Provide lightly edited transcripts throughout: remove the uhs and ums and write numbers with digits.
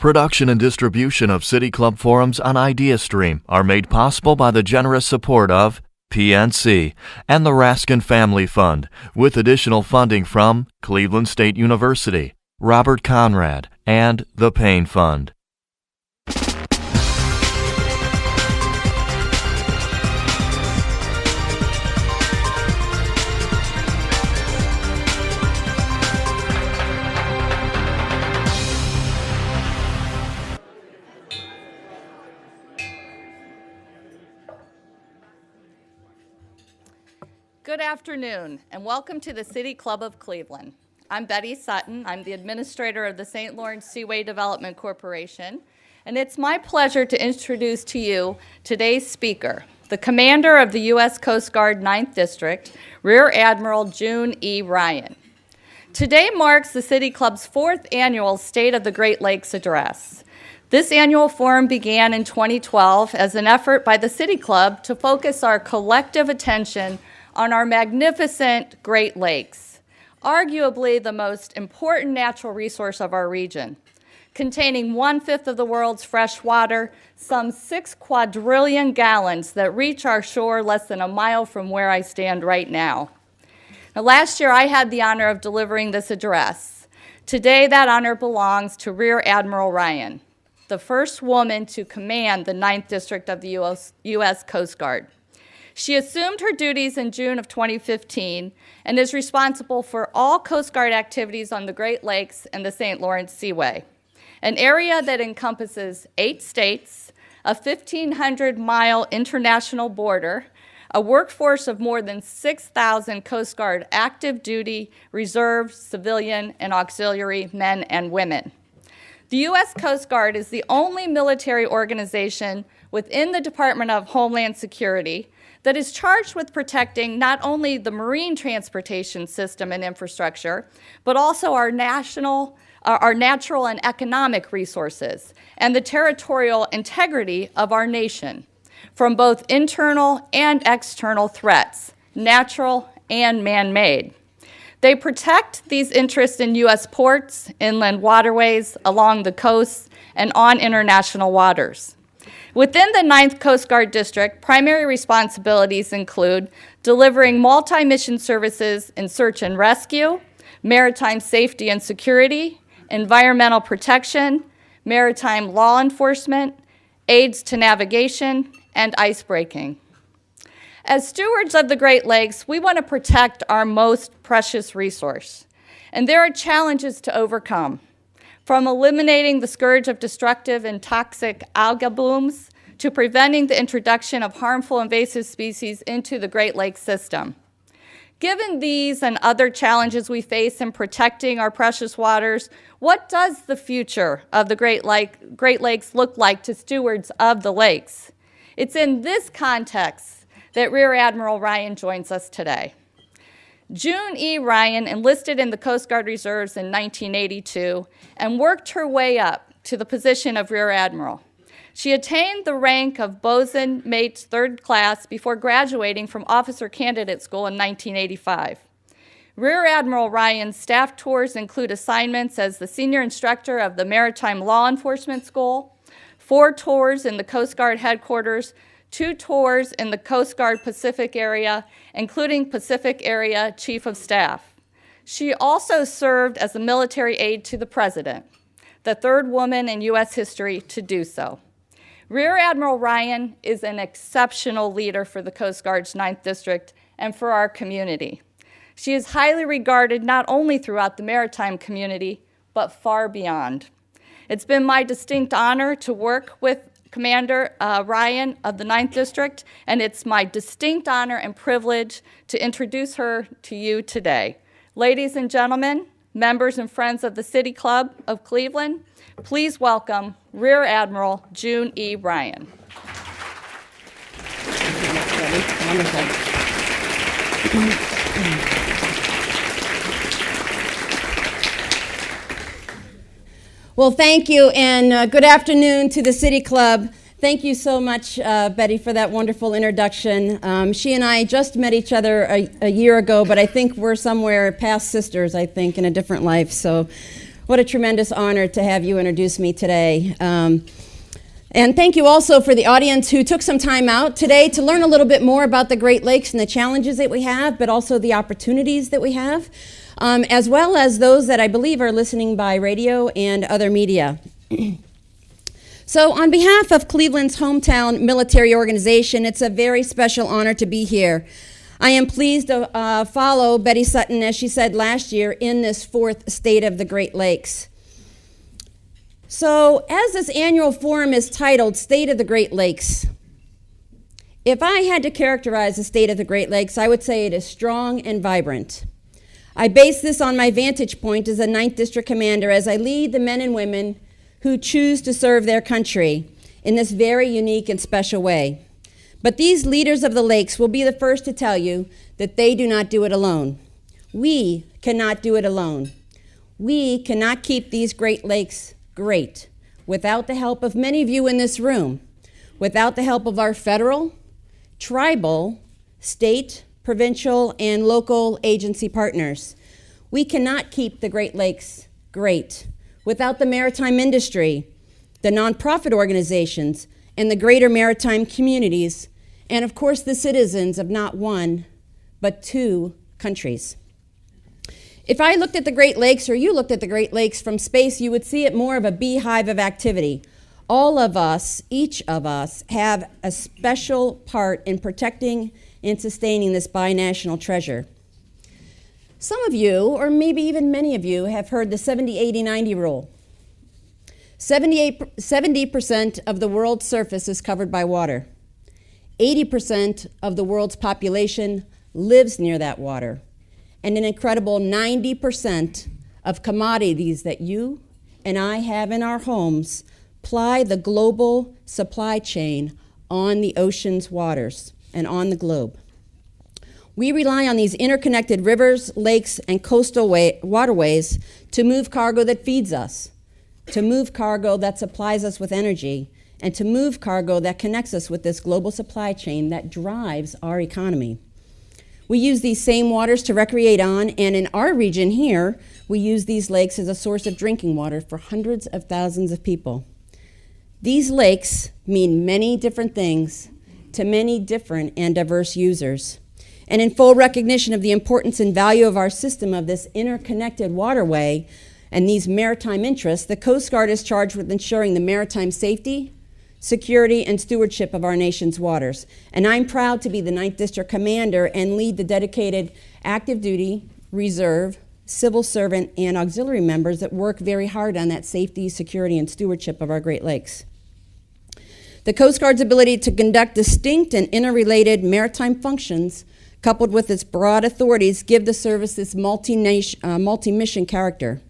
Production and distribution of City Club forums on IdeaStream are made possible by the generous support of PNC and the Raskin Family Fund, with additional funding from Cleveland State University, Robert Conrad, and the Payne Fund. Good afternoon, and welcome to the City Club of Cleveland. I'm Betty Sutton. I'm the administrator of the St. Lawrence Seaway Development Corporation, and it's my pleasure to introduce to you today's speaker, the commander of the U.S. Coast Guard 9th District, Rear Admiral June E. Ryan. Today marks the City Club's 4th annual State of the Great Lakes Address. This annual forum began in 2012 as an effort by the City Club to focus our collective attention on our magnificent Great Lakes, arguably the most important natural resource of our region. Containing 1/5 of the world's fresh water, some 6 quadrillion gallons that reach our shore less than a mile from where I stand right now. Now, last year I had the honor of delivering this address. Today that honor belongs to Rear Admiral Ryan, the first woman to command the 9th District of the U.S. Coast Guard. She assumed her duties in June of 2015 and is responsible for all Coast Guard activities on the Great Lakes and the St. Lawrence Seaway, an area that encompasses 8 states, a 1,500-mile international border, a workforce of more than 6,000 Coast Guard active duty, reserve, civilian, and auxiliary men and women. The U.S. Coast Guard is the only military organization within the Department of Homeland Security that is charged with protecting not only the marine transportation system and infrastructure, but also our natural and economic resources and the territorial integrity of our nation from both internal and external threats, natural and man-made. They protect these interests in U.S. ports, inland waterways, along the coasts, and on international waters. Within the 9th Coast Guard District, primary responsibilities include delivering multi-mission services in search and rescue, maritime safety and security, environmental protection, maritime law enforcement, aids to navigation, and icebreaking. As stewards of the Great Lakes, we want to protect our most precious resource, and there are challenges to overcome. From eliminating the scourge of destructive and toxic algae blooms to preventing the introduction of harmful invasive species into the Great Lakes system. Given these and other challenges we face in protecting our precious waters, what does the future of the Great Lakes look like to stewards of the lakes? It's in this context that Rear Admiral Ryan joins us today. June E. Ryan enlisted in the Coast Guard Reserves in 1982 and worked her way up to the position of Rear Admiral. She attained the rank of Bosun Mate 3rd Class before graduating from Officer Candidate School in 1985. Rear Admiral Ryan's staff tours include assignments as the senior instructor of the Maritime Law Enforcement School, 4 tours in the Coast Guard headquarters, 2 tours in the Coast Guard Pacific area, including Pacific Area Chief of Staff. She also served as a military aide to the President, the 3rd woman in U.S. history to do so. Rear Admiral Ryan is an exceptional leader for the Coast Guard's 9th District and for our community. She is highly regarded not only throughout the maritime community, but far beyond. It's been my distinct honor to work with Commander Ryan of the 9th District, and it's my distinct honor and privilege to introduce her to you today. Ladies and gentlemen, members and friends of the City Club of Cleveland, please welcome Rear Admiral June E. Ryan. Well, thank you, and good afternoon to the City Club. Thank you so much, Betty, for that wonderful introduction. She and I just met each other a year ago, but I think we're somewhere past sisters, I think, in a different life. So What a tremendous honor to have you introduce me today. And thank you also for the audience who took some time out today to learn a little bit more about the Great Lakes and the challenges that we have, but also the opportunities that we have, as well as those that I believe are listening by radio and other media. So on behalf of Cleveland's hometown military organization, it's a very special honor to be here. I am pleased to follow Betty Sutton, as she said last year, in this fourth state of the Great Lakes. So as this annual forum is titled State of the Great Lakes, if I had to characterize the state of the Great Lakes, I would say it is strong and vibrant. I base this on my vantage point as a 9th District Commander as I lead the men and women who choose to serve their country in this very unique and special way. But these leaders of the lakes will be the first to tell you that they do not do it alone. We cannot do it alone. We cannot keep these Great Lakes great without the help of many of you in this room, without the help of our federal, tribal, state, provincial, and local agency partners. We cannot keep the Great Lakes great without the maritime industry, the nonprofit organizations, and the greater maritime communities, and of course the citizens of not one, but 2 countries. If I looked at the Great Lakes, or you looked at the Great Lakes from space, you would see it more of a beehive of activity. All of us, each of us, have a special part in protecting and sustaining this binational treasure. Some of you, or maybe even many of you, have heard the 70-80-90 rule. 70% of the world's surface is covered by water. 80% of the world's population lives near that water. And an incredible 90% of commodities that you and I have in our homes ply the global supply chain on the ocean's waters and on the globe. We rely on these interconnected rivers, lakes, and coastal waterways to move cargo that feeds us, to move cargo that supplies us with energy, and to move cargo that connects us with this global supply chain that drives our economy. We use these same waters to recreate on, and in our region here, we use these lakes as a source of drinking water for hundreds of thousands of people. These lakes mean many different things to many different and diverse users. And in full recognition of the importance and value of our system of this interconnected waterway and these maritime interests, the Coast Guard is charged with ensuring the maritime safety, security, and stewardship of our nation's waters. And I'm proud to be the 9th District Commander and lead the dedicated active duty, reserve, civil servant, and auxiliary members that work very hard on that safety, security, and stewardship of our Great Lakes. The Coast Guard's ability to conduct distinct and interrelated maritime functions, coupled with its broad authorities, give the service this multi-mission character.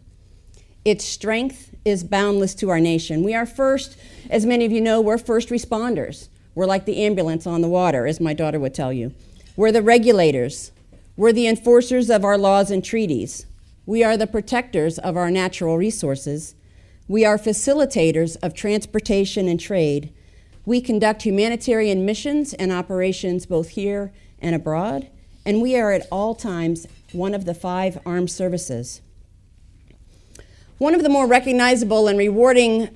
Its strength is boundless to our nation. We are first, as many of you know, we're first responders. We're like the ambulance on the water, as my daughter would tell you. We're the regulators. We're the enforcers of our laws and treaties. We are the protectors of our natural resources. We are facilitators of transportation and trade. We conduct humanitarian missions and operations both here and abroad, and we are at all times one of the 5 armed services. One of the more recognizable and rewarding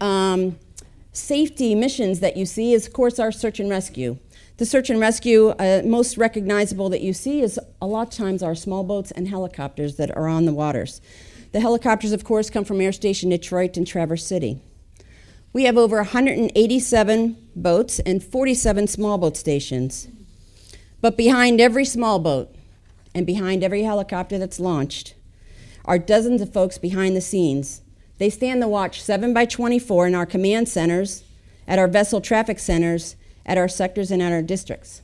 safety missions that you see is, of course, our search and rescue. The search and rescue most recognizable that you see is a lot of times our small boats and helicopters that are on the waters. The helicopters, of course, come from Air Station Detroit and Traverse City. We have over 187 boats and 47 small boat stations. But behind every small boat and behind every helicopter that's launched are dozens of folks behind the scenes. They stand the watch 7/24 in our command centers, at our vessel traffic centers, at our sectors, and at our districts.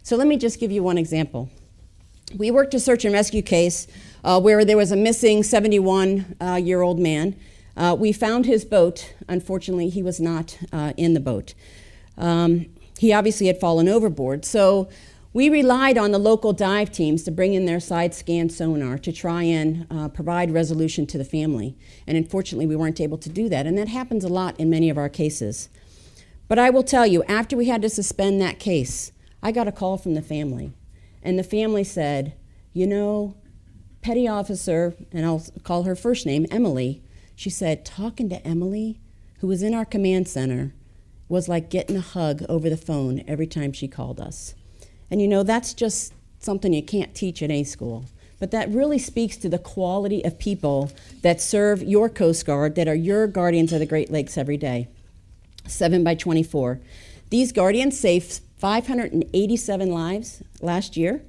So let me just give you one example. We worked a search and rescue case where there was a missing 71-year-old man. We found his boat. Unfortunately, he was not in the boat. He obviously had fallen overboard. So we relied on the local dive teams to bring in their side scan sonar to try and provide resolution to the family. And unfortunately, we weren't able to do that. And that happens a lot in many of our cases. But I will tell you, after we had to suspend that case, I got a call from the family. And the family said, you know, Petty Officer, and I'll call her first name, Emily, She said, talking to Emily, who was in our command center, was like getting a hug over the phone every time she called us. And you know, that's just something you can't teach at any school. But that really speaks to the quality of people that serve your Coast Guard, that are your guardians of the Great Lakes every day. 7 by 24. These guardians saved 587 lives last year,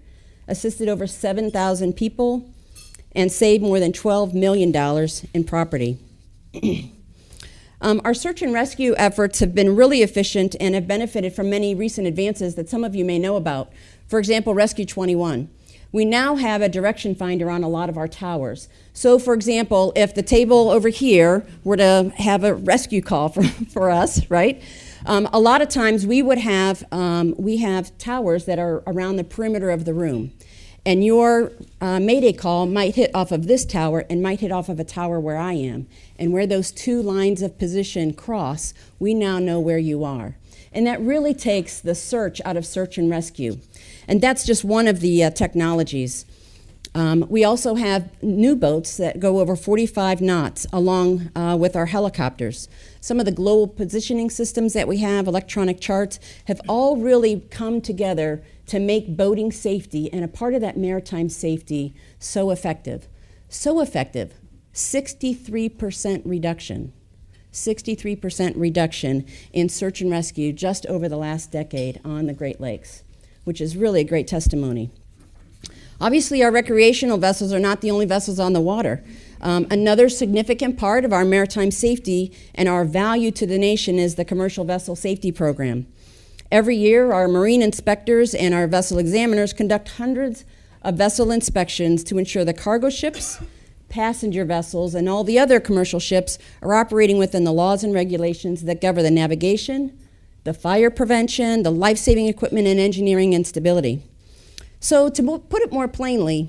assisted over 7,000 people, and saved more than $12 million in property. Our search and rescue efforts have been really efficient and have benefited from many recent advances that some of you may know about. For example, Rescue 21. We now have a direction finder on a lot of our towers. So, for example, if the table over here were to have a rescue call for us, right? A lot of times we have towers that are around the perimeter of the room. And your Mayday call might hit off of this tower and might hit off of a tower where I am. And where those two lines of position cross, we now know where you are. And that really takes the search out of search and rescue. And that's just one of the technologies. We also have new boats that go over 45 knots along with our helicopters. Some of the global positioning systems that we have, electronic charts, have all really come together to make boating safety and a part of that maritime safety so effective. So effective, 63% reduction. 63% reduction in search and rescue just over the last decade on the Great Lakes, which is really a great testimony. Obviously, our recreational vessels are not the only vessels on the water. Another significant part of our maritime safety and our value to the nation is the Commercial Vessel Safety Program. Every year, our marine inspectors and our vessel examiners conduct hundreds of vessel inspections to ensure the cargo ships, passenger vessels, and all the other commercial ships are operating within the laws and regulations that govern the navigation, the fire prevention, the life-saving equipment, and engineering and stability. So to put it more plainly,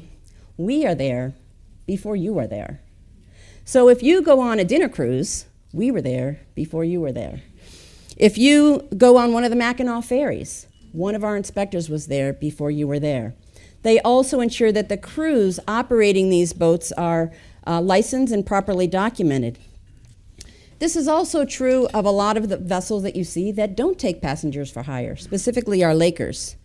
we are there before you are there. So if you go on a dinner cruise, we were there before you were there. If you go on one of the Mackinac ferries, one of our inspectors was there before you were there. They also ensure that the crews operating these boats are licensed and properly documented. This is also true of a lot of the vessels that you see that don't take passengers for hire, specifically our Lakers.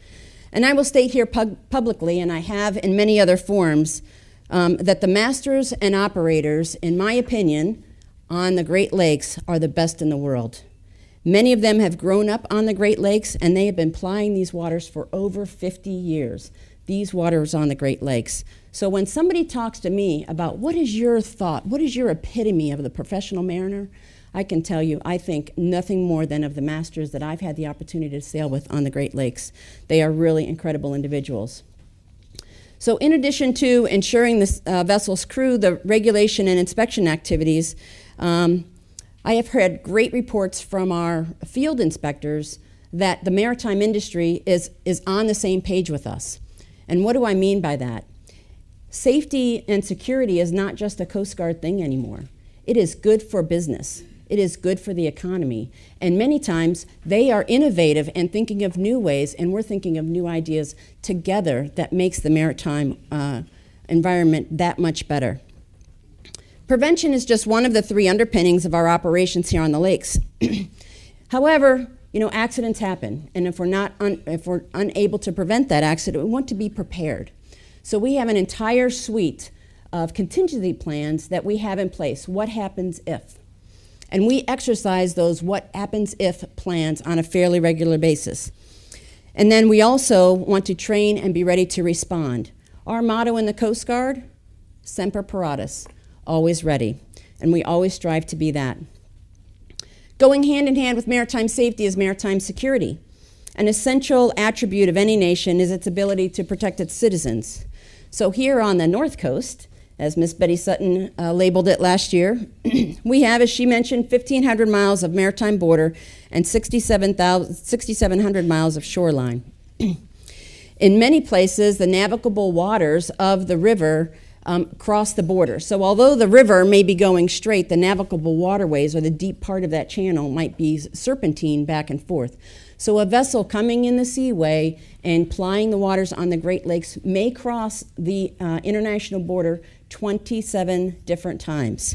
And I will state here publicly, and I have in many other forums, that the masters and operators, in my opinion, on the Great Lakes are the best in the world. Many of them have grown up on the Great Lakes, and they have been plying these waters for over 50 years. These waters on the Great Lakes. So when somebody talks to me about what is your thought, what is your epitome of the professional mariner, I can tell you, I think nothing more than of the masters that I've had the opportunity to sail with on the Great Lakes. They are really incredible individuals. So in addition to ensuring this vessel's crew, the regulation and inspection activities, I have heard great reports from our field inspectors that the maritime industry is on the same page with us. And what do I mean by that? Safety and security is not just a Coast Guard thing anymore. It is good for business. It is good for the economy. And many times they are innovative and thinking of new ways, and we're thinking of new ideas together that makes the maritime environment that much better. Prevention is just one of the three underpinnings of our operations here on the lakes. However, you know, accidents happen, and if we're unable to prevent that accident, we want to be prepared. So we have an entire suite of contingency plans that we have in place. What happens if? And we exercise those what happens if plans on a fairly regular basis. And then we also want to train and be ready to respond. Our motto in the Coast Guard, Semper Paratus, always ready, and we always strive to be that. Going hand in hand with maritime safety is maritime security. An essential attribute of any nation is its ability to protect its citizens. So here on the North Coast, as Miss Betty Sutton labeled it last year, we have, as she mentioned, 1,500 miles of maritime border and 6,700 miles of shoreline. In many places, the navigable waters of the river cross the border. So although the river may be going straight, the navigable waterways or the deep part of that channel might be serpentine back and forth. So a vessel coming in the seaway and plying the waters on the Great Lakes may cross the international border 27 different times.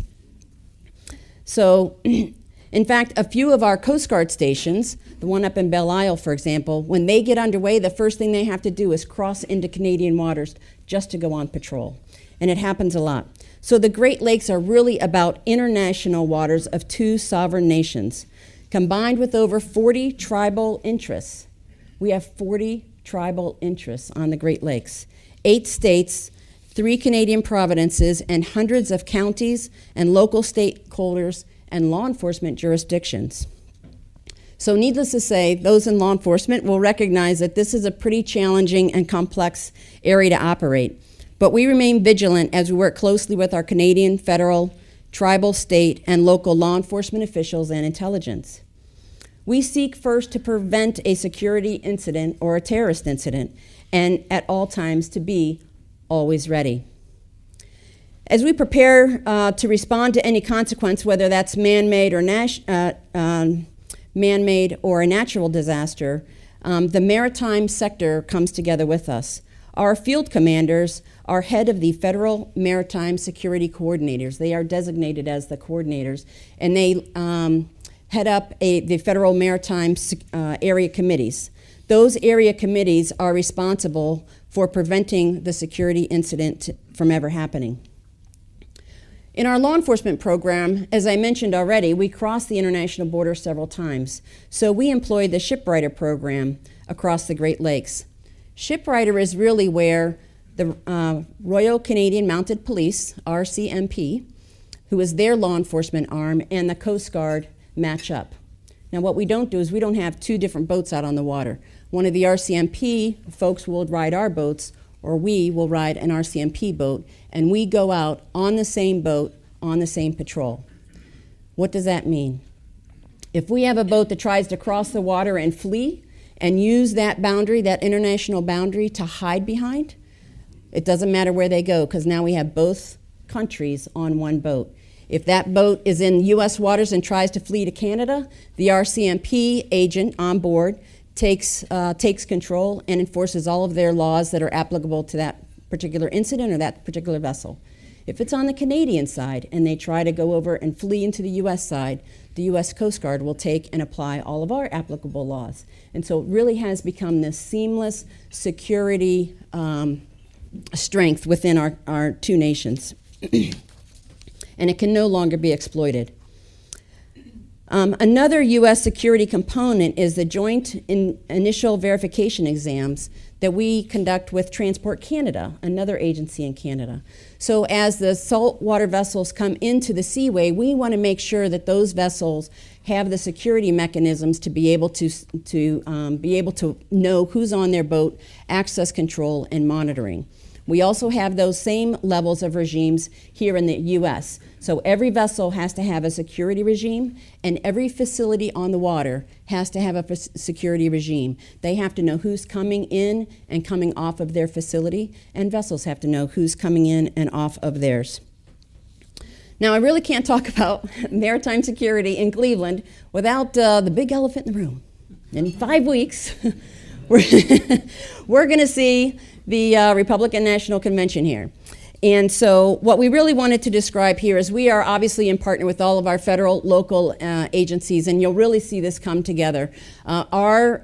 So, in fact, a few of our Coast Guard stations, the one up in Belle Isle, for example, when they get underway, the first thing they have to do is cross into Canadian waters just to go on patrol. And it happens a lot. So the Great Lakes are really about international waters of 2 sovereign nations, combined with over 40 tribal interests. We have 40 tribal interests on the Great Lakes, 8 states, 3 Canadian provinces, and hundreds of counties and local stakeholders and law enforcement jurisdictions. So needless to say, those in law enforcement will recognize that this is a pretty challenging and complex area to operate. But we remain vigilant as we work closely with our Canadian, federal, tribal, state, and local law enforcement officials and intelligence. We seek first to prevent a security incident or a terrorist incident, and at all times to be always ready. As we prepare to respond to any consequence, whether that's man-made or man-made or a natural disaster, the maritime sector comes together with us. Our field commanders are head of the Federal Maritime Security Coordinators. They are designated as the coordinators, and they head up the Federal Maritime Area Committees. Those area committees are responsible for preventing the security incident from ever happening. In our law enforcement program, as I mentioned already, we crossed the international border several times. So we employed the Shipwrighter program across the Great Lakes. Shipwrighter is really where the Royal Canadian Mounted Police, RCMP, who is their law enforcement arm, and the Coast Guard match up. Now what we don't do is we don't have 2 different boats out on the water. One of the RCMP folks will ride our boats, or we will ride an RCMP boat, and we go out on the same boat, on the same patrol. What does that mean? If we have a boat that tries to cross the water and flee and use that boundary, that international boundary, to hide behind, it doesn't matter where they go, because now we have both countries on one boat. If that boat is in U.S. waters and tries to flee to Canada, the RCMP agent on board takes control and enforces all of their laws that are applicable to that particular incident or that particular vessel. If it's on the Canadian side and they try to go over and flee into the U.S. side, the U.S. Coast Guard will take and apply all of our applicable laws. And so it really has become this seamless security strength within our 2 nations. And it can no longer be exploited. Another U.S. security component is the joint initial verification exams that we conduct with Transport Canada, another agency in Canada. So as the saltwater vessels come into the seaway, we want to make sure that those vessels have the security mechanisms to be able to know who's on their boat, access control, and monitoring. We also have those same levels of regimes here in the U.S. So every vessel has to have a security regime, and every facility on the water has to have a security regime. They have to know who's coming in and coming off of their facility, and vessels have to know who's coming in and off of theirs. Now, I really can't talk about maritime security in Cleveland without the big elephant in the room. In 5 weeks, we're going to see the Republican National Convention here. And so what we really wanted to describe here is we are obviously in partner with all of our federal, local agencies, and you'll really see this come together. Our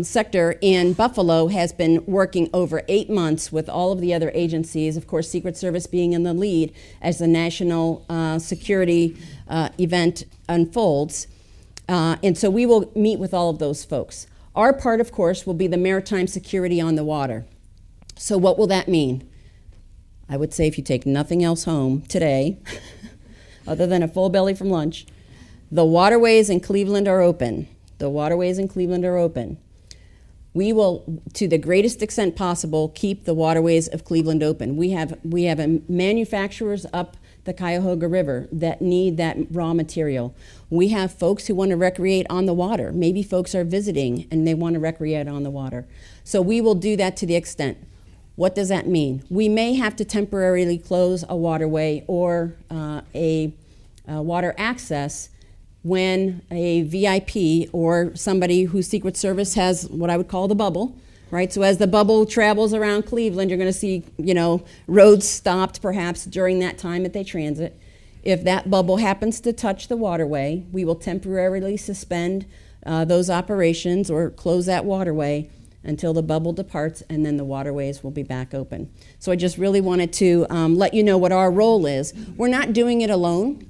sector in Buffalo has been working over 8 months with all of the other agencies, of course Secret Service being in the lead as the national security event unfolds. And so we will meet with all of those folks. Our part, of course, will be the maritime security on the water. So what will that mean? I would say if you take nothing else home today, other than a full belly from lunch, the waterways in Cleveland are open. The waterways in Cleveland are open. We will, to the greatest extent possible, keep the waterways of Cleveland open. We have manufacturers up the Cuyahoga River that need that raw material. We have folks who want to recreate on the water. Maybe folks are visiting and they want to recreate on the water. So we will do that to the extent. What does that mean? We may have to temporarily close a waterway or a water access when a VIP or somebody whose Secret Service has what I would call the bubble, right? So as the bubble travels around Cleveland, you're going to see, roads stopped perhaps during that time that they transit. If that bubble happens to touch the waterway, we will temporarily suspend those operations or close that waterway until the bubble departs, and then the waterways will be back open. So I just really wanted to let you know what our role is. We're not doing it alone.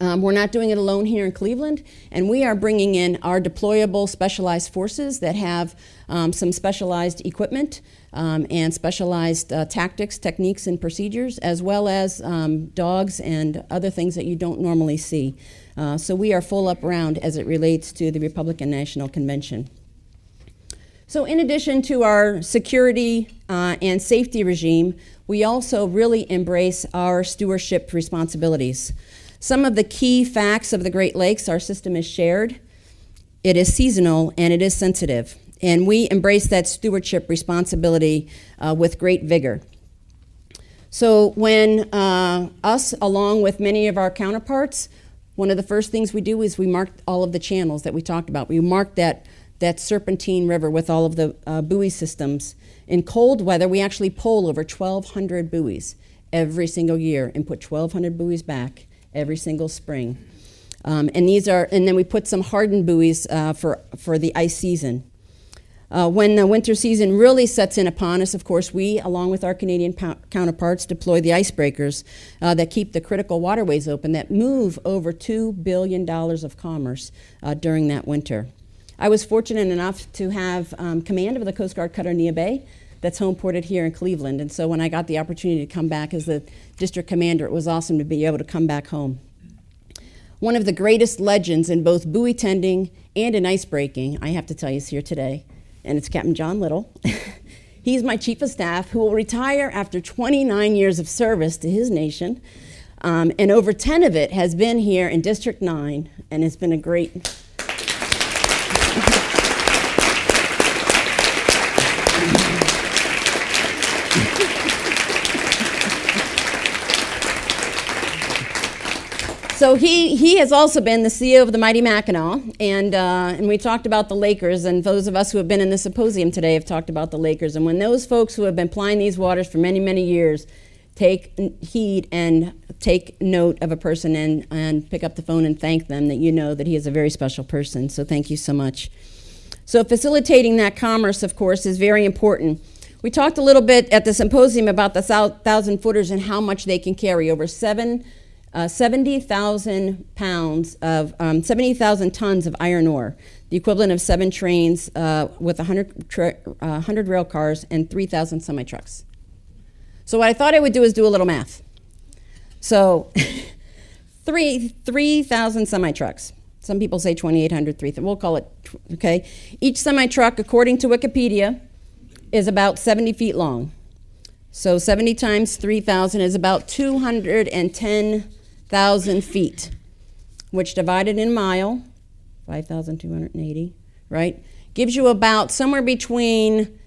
We're not doing it alone here in Cleveland, and we are bringing in our deployable specialized forces that have some specialized equipment and specialized tactics, techniques, and procedures, as well as dogs and other things that you don't normally see. So we are full up round as it relates to the Republican National Convention. So in addition to our security and safety regime, we also really embrace our stewardship responsibilities. Some of the key facts of the Great Lakes: our system is shared, it is seasonal, and it is sensitive. And we embrace that stewardship responsibility with great vigor. So when us, along with many of our counterparts, one of the first things we do is we mark all of the channels that we talked about. We mark that serpentine river with all of the buoy systems. In cold weather, we actually pull over 1,200 buoys every single year and put 1,200 buoys back every single spring. And then we put some hardened buoys for the ice season. When the winter season really sets in upon us, of course, we, along with our Canadian counterparts, deploy the icebreakers that keep the critical waterways open that move over $2 billion of commerce during that winter. I was fortunate enough to have command of the Coast Guard cutter Nia Bay that's home ported here in Cleveland. And so when I got the opportunity to come back as the district commander, it was awesome to be able to come back home. One of the greatest legends in both buoy tending and in ice breaking, I have to tell you, is here today, and it's Captain John Little. He's my chief of staff, who will retire after 29 years of service to his nation, and over 10 of it has been here in District 9, and it's been a great... So he has also been the CEO of the Mighty Mackinac, and we talked about the Lakers, and those of us who have been in the symposium today have talked about the Lakers. And when those folks who have been plying these waters for many, many years take heed and take note of a person and pick up the phone and thank them, that you know that he is a very special person. So thank you so much. So facilitating that commerce, of course, is very important. We talked a little bit at the symposium about the 1,000 footers and how much they can carry, over 70,000 pounds of 70,000 tons of iron ore, the equivalent of 7 trains with 100 rail cars and 3,000 semi-trucks. So what I thought I would do is do a little math. So 3,000 semi-trucks. Some people say 2,800, 3,000. We'll call it, okay? Each semi-truck, according to Wikipedia, is about 70 feet long. So 70 times 3,000 is about 210,000 feet, which divided in mile, 5,280, right, gives you about somewhere between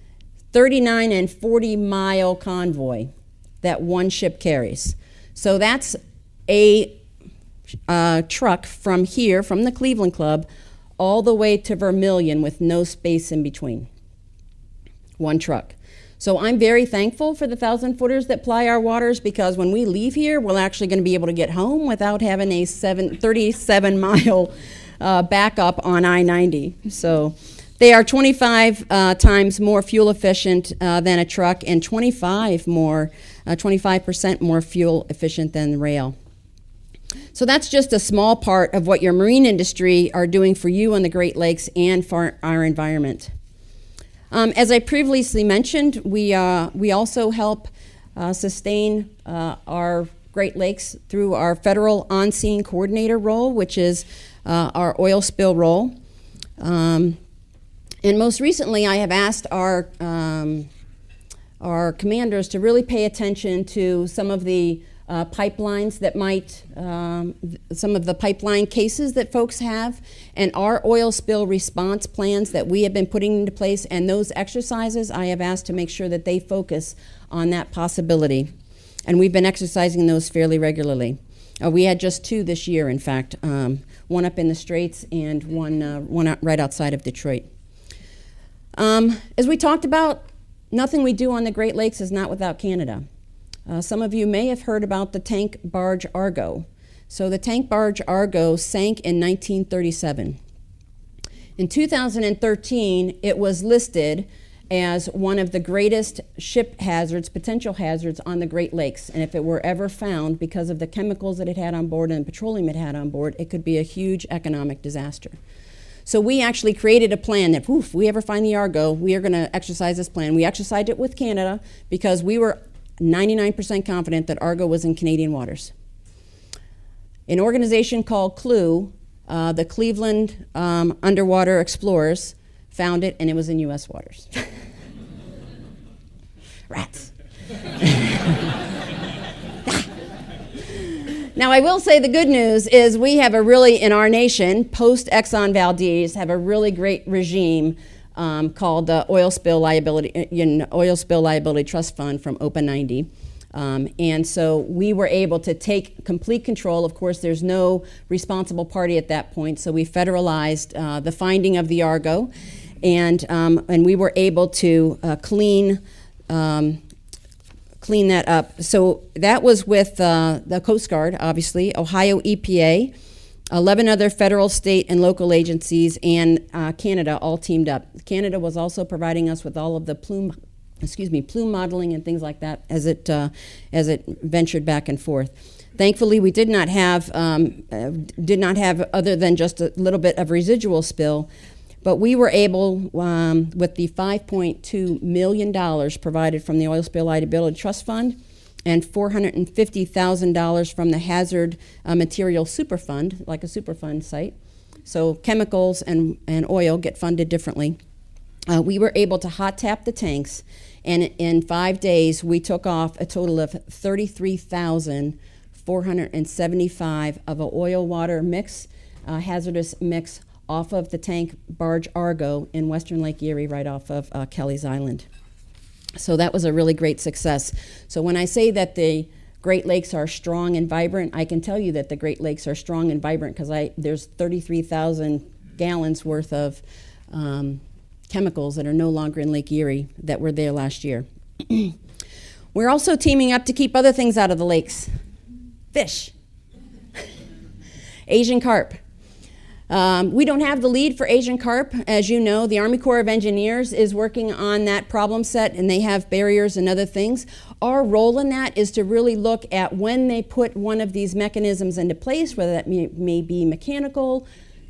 39 and 40 mile convoy that one ship carries. So that's a truck from here, from the Cleveland Club, all the way to Vermilion with no space in between. One truck. So I'm very thankful for the 1,000 footers that ply our waters, because when we leave here, we're actually going to be able to get home without having a 37 mile backup on I-90. So they are 25 times more fuel efficient than a truck, and 25% more fuel efficient than rail. So that's just a small part of what your marine industry are doing for you on the Great Lakes and for our environment. As I previously mentioned, we also help sustain our Great Lakes through our federal on-scene coordinator role, which is our oil spill role. And most recently, I have asked our commanders to really pay attention to some of the pipelines that might, some of the pipeline cases that folks have, and our oil spill response plans that we have been putting into place, and those exercises I have asked to make sure that they focus on that possibility. And we've been exercising those fairly regularly. We had just 2 this year, in fact, one up in the Straits and one right outside of Detroit. As we talked about, nothing we do on the Great Lakes is not without Canada. Some of you may have heard about the tank barge Argo. So the tank barge Argo sank in 1937. In 2013, it was listed as one of the greatest ship hazards, potential hazards on the Great Lakes. And if it were ever found, because of the chemicals that it had on board and the petroleum it had on board, it could be a huge economic disaster. So we actually created a plan that, if we ever find the Argo, we are going to exercise this plan. We exercised it with Canada because we were 99% confident that Argo was in Canadian waters. An organization called CLUE, the Cleveland Underwater Explorers, found it, and it was in U.S. waters. Rats. Now, I will say the good news is we have a really, in our nation, post-Exxon Valdez, have a really great regime called the Oil Spill Liability Trust Fund from OPA 90. And so we were able to take complete control. Of course, there's no responsible party at that point, so we federalized the finding of the Argo, and we were able to clean that up. So that was with the Coast Guard, obviously, Ohio EPA, 11 other federal, state, and local agencies, and Canada all teamed up. Canada was also providing us with all of the plume modeling and things like that as it ventured back and forth. Thankfully, we did not have other than just a little bit of residual spill, but we were able, with the $5.2 million provided from the Oil Spill Liability Trust Fund and $450,000 from the Hazard Material Superfund, like a Superfund site. So chemicals and oil get funded differently. We were able to hot tap the tanks, and in 5 days we took off a total of 33,475 of an oil water mix, hazardous mix, off of the tank barge Argo in western Lake Erie, right off of Kelly's Island. So that was a really great success. So when I say that the Great Lakes are strong and vibrant, I can tell you that the Great Lakes are strong and vibrant because there's 33,000 gallons worth of chemicals that are no longer in Lake Erie that were there last year. We're also teaming up to keep other things out of the lakes. Fish. Asian carp. We don't have the lead for Asian carp. As you know, the Army Corps of Engineers is working on that problem set, and they have barriers and other things. Our role in that is to really look at when they put one of these mechanisms into place, whether that may be mechanical,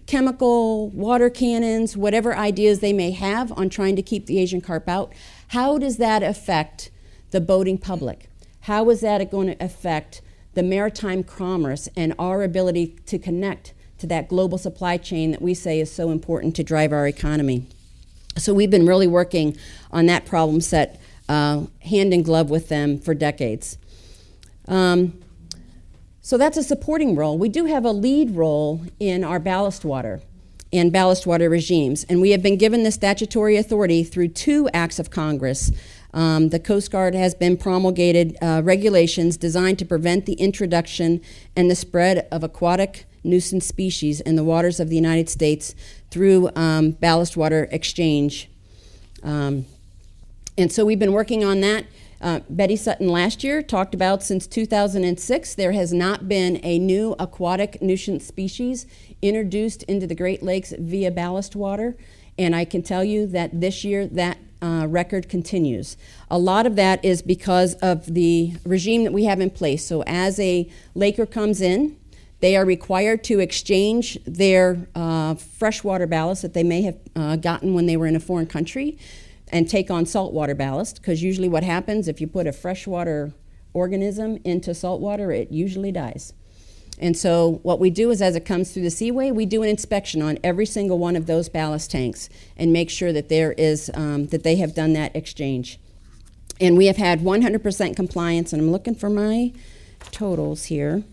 chemical, water cannons, whatever ideas they may have on trying to keep the Asian carp out. How does that affect the boating public? How is that going to affect the maritime commerce and our ability to connect to that global supply chain that we say is so important to drive our economy? So we've been really working on that problem set hand in glove with them for decades. So that's a supporting role. We do have a lead role in our ballast water and ballast water regimes, and we have been given the statutory authority through 2 acts of Congress. The Coast Guard has been promulgated regulations designed to prevent the introduction and the spread of aquatic nuisance species in the waters of the United States through ballast water exchange. And so we've been working on that. Betty Sutton last year talked about since 2006 there has not been a new aquatic nuisance species introduced into the Great Lakes via ballast water, and I can tell you that this year that record continues. A lot of that is because of the regime that we have in place. So as a laker comes in, they are required to exchange their freshwater ballast that they may have gotten when they were in a foreign country and take on saltwater ballast, because usually what happens if you put a freshwater organism into saltwater, it usually dies. And so what we do is as it comes through the seaway, we do an inspection on every single one of those ballast tanks and make sure that there is that they have done that exchange. And we have had 100% compliance, and I'm looking for my totals here.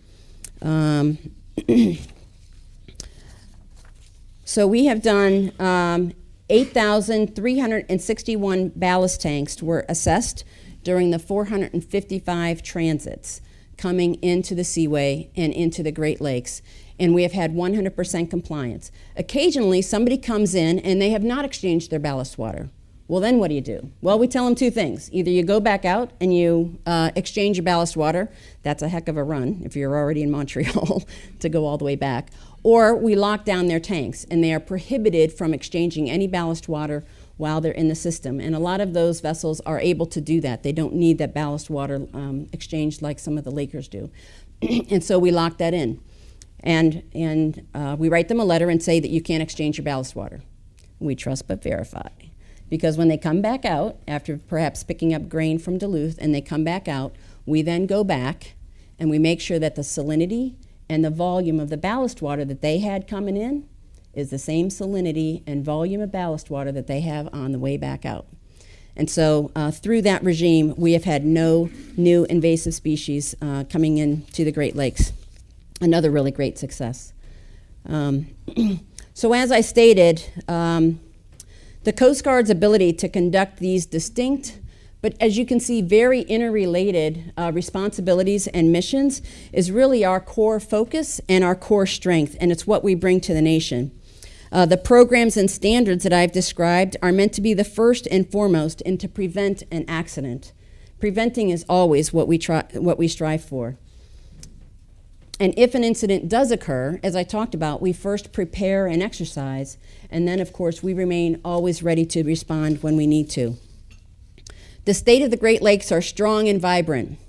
So we have done 8,361 ballast tanks were assessed during the 455 transits coming into the seaway and into the Great Lakes, and we have had 100% compliance. Occasionally, somebody comes in and they have not exchanged their ballast water. Well, then what do? Well, we tell them two things. Either you go back out and you exchange your ballast water. That's a heck of a run if you're already in Montreal to go all the way back. Or we lock down their tanks, and they are prohibited from exchanging any ballast water while they're in the system. And a lot of those vessels are able to do that. They don't need that ballast water exchanged like some of the Lakers do. And so we lock that in. And we write them a letter and say that you can't exchange your ballast water. We trust but verify. Because when they come back out, after perhaps picking up grain from Duluth, and they come back out, we then go back and we make sure that the salinity and the volume of the ballast water that they had coming in is the same salinity and volume of ballast water that they have on the way back out. And so through that regime, we have had no new invasive species coming into the Great Lakes. Another really great success. So as I stated, the Coast Guard's ability to conduct these distinct, but as you can see, very interrelated responsibilities and missions is really our core focus and our core strength, and it's what we bring to the nation. The programs and standards that I've described are meant to be the first and foremost and to prevent an accident. Preventing is always what we strive for. And if an incident does occur, as I talked about, we first prepare and exercise, and then, of course, we remain always ready to respond when we need to. The state of the Great Lakes are strong and vibrant.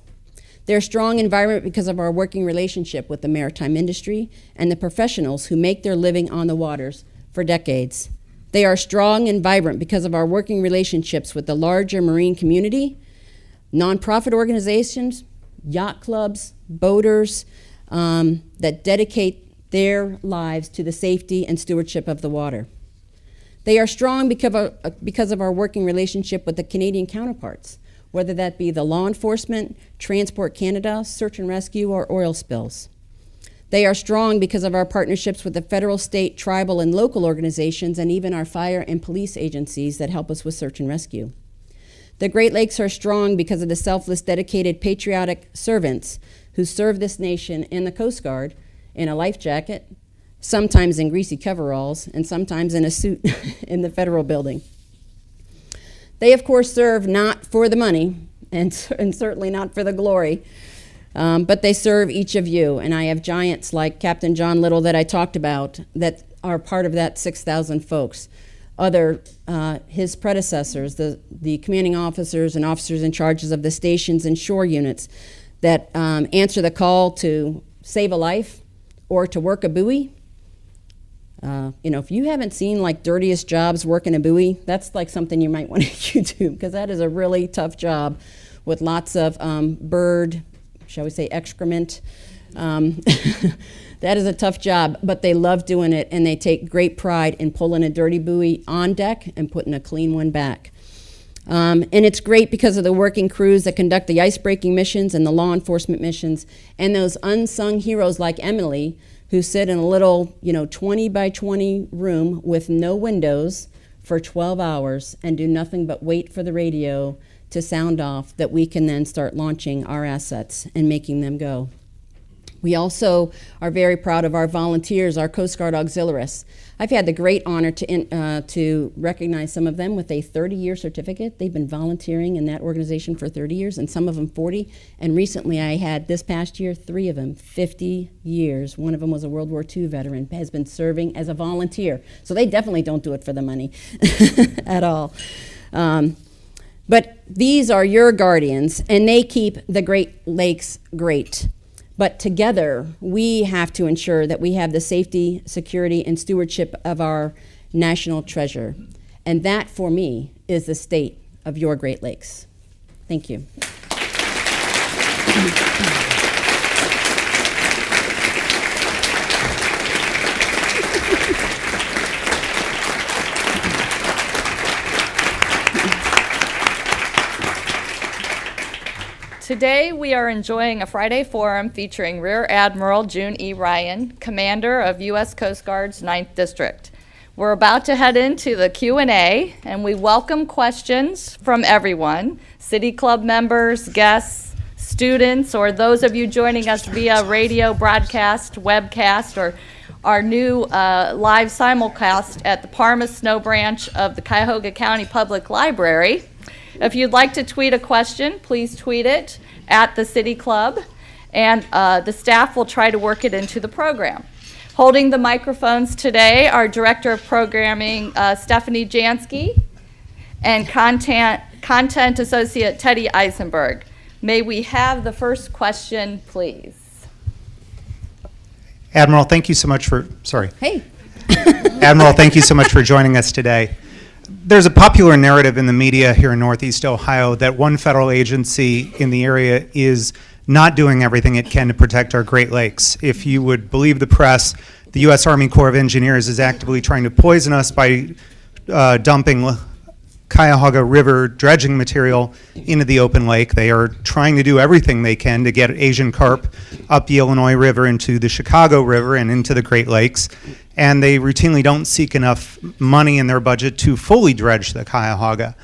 They're a strong environment because of our working relationship with the maritime industry and the professionals who make their living on the waters for decades. They are strong and vibrant because of our working relationships with the larger marine community, nonprofit organizations, yacht clubs, boaters, that dedicate their lives to the safety and stewardship of the water. They are strong because of our working relationship with the Canadian counterparts, whether that be the law enforcement, Transport Canada, search and rescue, or oil spills. They are strong because of our partnerships with the federal, state, tribal, and local organizations, and even our fire and police agencies that help us with search and rescue. The Great Lakes are strong because of the selfless, dedicated, patriotic servants who serve this nation and the Coast Guard in a life jacket, sometimes in greasy coveralls, and sometimes in a suit in the federal building. They, of course, serve not for the money and certainly not for the glory, but they serve each of you. And I have giants like Captain John Little that I talked about that are part of that 6,000 folks. His predecessors, the commanding officers and officers in charges of the stations and shore units that answer the call to save a life or to work a buoy. If you haven't seen like dirtiest jobs working a buoy, that's like something you might want to YouTube, because that is a really tough job with lots of bird, shall we say, excrement. That is a tough job, but they love doing it, and they take great pride in pulling a dirty buoy on deck and putting a clean one back. And it's great because of the working crews that conduct the ice-breaking missions and the law enforcement missions, and those unsung heroes like Emily, who sit in a little, 20 by 20 room with no windows for 12 hours and do nothing but wait for the radio to sound off, that we can then start launching our assets and making them go. We also are very proud of our volunteers, our Coast Guard auxiliaries. I've had the great honor to recognize some of them with a 30-year certificate. They've been volunteering in that organization for 30 years, and some of them 40. And recently I had, this past year, 3 of them, 50 years. One of them was a World War II veteran, has been serving as a volunteer. So they definitely don't do it for the money at all. But these are your guardians, and they keep the Great Lakes great. But together, we have to ensure that we have the safety, security, and stewardship of our national treasure. And that, for me, is the state of your Great Lakes. Thank you. Today, we are enjoying a Friday forum featuring Rear Admiral June E. Ryan, Commander of U.S. Coast Guard's 9th District. We're about to head into the Q&A, and we welcome questions from everyone, City Club members, guests, students, or those of you joining us via radio broadcast, webcast, our new live simulcast at the Parma Snow Branch of the Cuyahoga County Public Library. If you'd like to tweet a question, please tweet it at the City Club, and the staff will try to work it into the program. Holding the microphones today are Director of Programming Stephanie Jansky and Content Associate Teddy Eisenberg. May we have the first question, please? Admiral, thank you so much for, Hey. Admiral, thank you so much for joining us today. There's a popular narrative in the media here in Northeast Ohio that one federal agency in the area is not doing everything it can to protect our Great Lakes. If you would believe the press, the U.S. Army Corps of Engineers is actively trying to poison us by dumping Cuyahoga River dredging material into the open lake. They are trying to do everything they can to get Asian carp up the Illinois River into the Chicago River and into the Great Lakes. And they routinely don't seek enough money in their budget to fully dredge the Cuyahoga.